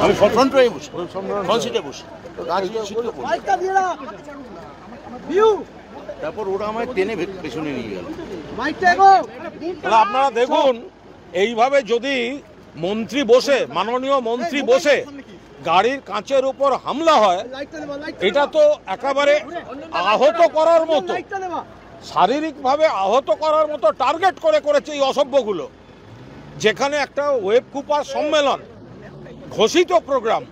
আমি ফ্রন্ট রয়ে বসি, ফ্রন্ট সিটে বসি, তারপর ওরা আমায় টেনে পেছনে নিয়ে গেল। আপনারা দেখুন, এইভাবে যদি মন্ত্রী বসে, মাননীয় মন্ত্রী বসে গাড়ির কাঁচের উপর হামলা হয়, এটা তো একেবারে আহত করার মতো, শারীরিকভাবে আহত করার মতো টার্গেট করে করেছে এই অসভ্যগুলো। যেখানে একটা ওয়েব কুপার সম্মেলন ঘোষিত প্রোগ্রাম,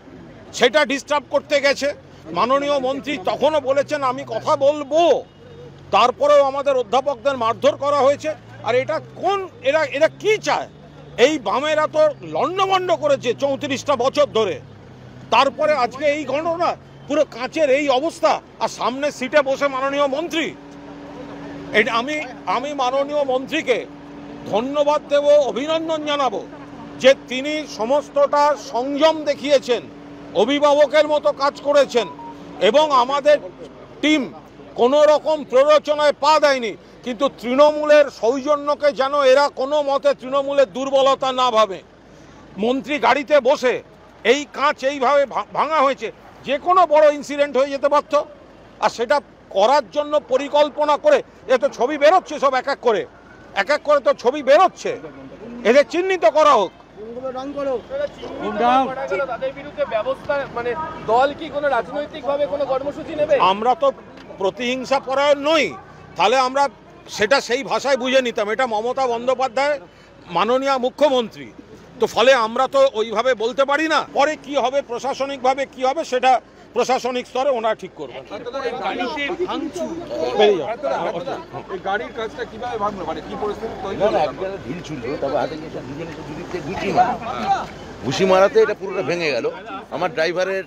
সেটা ডিস্টার্ব করতে গেছে। মাননীয় মন্ত্রী তখনও বলেছেন আমি কথা বলবো, তারপরেও আমাদের অধ্যাপকদের মারধর করা হয়েছে। আর এটা এরা কি চায়? এই বামেরা তো লন্ডভন্ড করেছে 34টা বছর ধরে, তারপরে আজকে এই ঘটনা, পুরো কাঁচের এই অবস্থা, আর সামনে সিটে বসে মাননীয় মন্ত্রী। এটা আমি মাননীয় মন্ত্রীকে ধন্যবাদ দেব, অভিনন্দন জানাবো যে তিনি সমস্তটা সংযম দেখিয়েছেন, অভিভাবকের মতো কাজ করেছেন, এবং আমাদের টিম কোনো রকম প্ররোচনায় পা দেয়নি। কিন্তু তৃণমূলের সৌজন্যকে যেন এরা কোনো মতে তৃণমূলের দুর্বলতা না ভাবে। মন্ত্রী গাড়িতে বসে এই কাঁচ এইভাবে ভাঙা হয়েছে, যে কোনো বড় ইনসিডেন্ট হয়ে যেতে পারত। আর সেটা করার জন্য পরিকল্পনা করে, এ তো ছবি বেরোচ্ছে, সব এক এক করে তো ছবি বেরোচ্ছে, এদের চিহ্নিত করা হোক। আমরা তো প্রতিহিংসা পরায়ণ নই, তাহলে আমরা সেটা সেই ভাষায় বুঝে নিতাম। এটা মমতা বন্দ্যোপাধ্যায় মাননীয় মুখ্যমন্ত্রী, তো ফলে আমরা তো ওইভাবে বলতে পারি না। পরে কি হবে, প্রশাসনিকভাবে কি হবে, সেটা প্রশাসনিক স্তরে ওনারা ঠিক করবেন। ঘুষি মারাতে এটা পুরোটা ভেঙে গেল। আমার ড্রাইভারের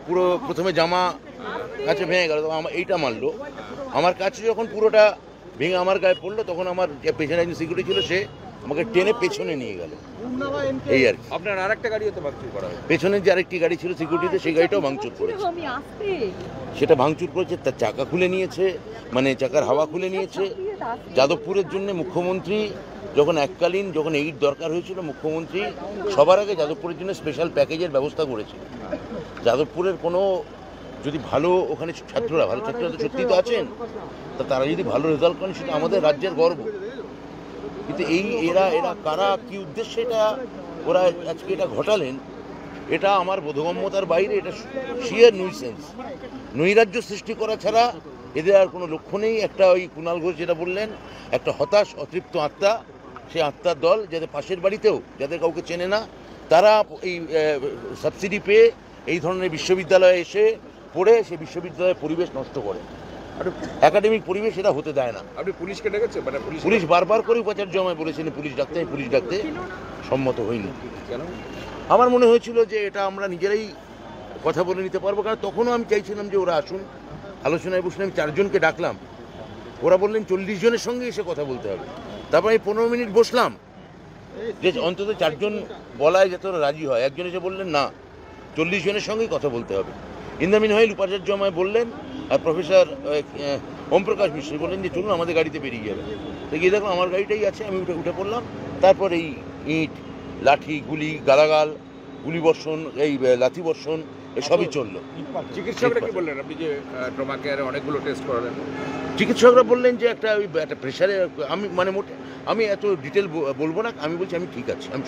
পুরো প্রথমে জামা কাছে ভেঙে গেল, তখন আমার এইটা মারলো। আমার কাছে যখন পুরোটা ভেঙে আমার গায়ে পড়লো, তখন আমার যে পেছনে একজন সিকিউরিটি ছিল, সে আমাকে টেনে পেছনে নিয়ে গেল। এই আর কি। আপনার আরেকটা গাড়িও তো ভাঙচুর করা হয়েছে, পেছনে যে আরেকটি গাড়ি ছিল সিকিউরিটিতে, সেই গাড়িটাও ভাঙচুর করেছে। সেটা ভাঙচুর করেছে, তার চাকা খুলে নিয়েছে, মানে চাকার হাওয়া খুলে নিয়েছে। যাদবপুরের জন্য মুখ্যমন্ত্রী যখন যখন এইট দরকার হয়েছিল, মুখ্যমন্ত্রী সবার আগে যাদবপুরের জন্য স্পেশাল প্যাকেজের ব্যবস্থা করেছিল। যাদবপুরের কোনো যদি ভালো, ওখানে ভালো ছাত্ররা তো সত্যিই তো আছেন, তা তারা যদি ভালো রেজাল্ট করেন, সেটা আমাদের রাজ্যের গর্ব। কিন্তু এরা কারা, কি উদ্দেশ্যে এটা ওরা আজকে এটা ঘটালেন, এটা আমার বোধগম্যতার বাইরে। এটা শিয়ার নুইসেন্স, নৈরাজ্য সৃষ্টি করা ছাড়া এদের আর কোনো লক্ষ্য নেই। একটা ওই কুণাল ঘোষ যেটা বললেন, একটা হতাশ অতৃপ্ত আত্মা, সেই আত্মার দল, যাদের পাশের বাড়িতেও যাদের কাউকে চেনে না, তারা এই সাবসিডি পেয়ে এই ধরনের বিশ্ববিদ্যালয়ে এসে পড়ে সেই বিশ্ববিদ্যালয়ের পরিবেশ নষ্ট করে, একাডেমিক পরিবেশ এটা হতে দেয় না। আপনি পুলিশকে ডেকেছেন? মানে পুলিশ বারবার করে উপাচার্য আমায় বলেছেন পুলিশ ডাকতে সম্মত হয়নি। কেন? আমার মনে হয়েছিল যে এটা আমরা নিজেরাই কথা বলে নিতে পারবো, কারণ তখনও আমি চাইছিলাম যে ওরা আসুন, আলোচনায় বসলে। আমি 4 জনকে ডাকলাম, ওরা বললেন 40 জনের সঙ্গে এসে কথা বলতে হবে। তারপর আমি 15 মিনিট বসলাম যে অন্তত 4 জন বলায় যাতে ওরা রাজি হয়। একজন এসে বললেন না, 40 জনের সঙ্গেই কথা বলতে হবে। ইন্দ্রামিন হাইল উপাচার্য আমায় বললেন, আর প্রফেসর ওমপ্রকাশ মিশ্র বললেন যে চলুন আমাদের গাড়িতে বেরিয়ে যাবে। তো গিয়ে দেখলাম আমার গাড়িটাই আছে, আমি উঠে পড়লাম। তারপর এই ইট, লাঠি, গুলি, গালাগাল, গুলি বর্ষণ, এই লাঠি বর্ষণ, এসবই চললো। চিকিৎসকরা কি বললেন? আপনি যে ট্রমা কেয়ারে অনেকগুলো টেস্ট করালেন, চিকিৎসকরা বললেন যে একটা প্রেশারে, আমি এত ডিটেল বলবো না, আমি বলছি আমি ঠিক আছি, আমি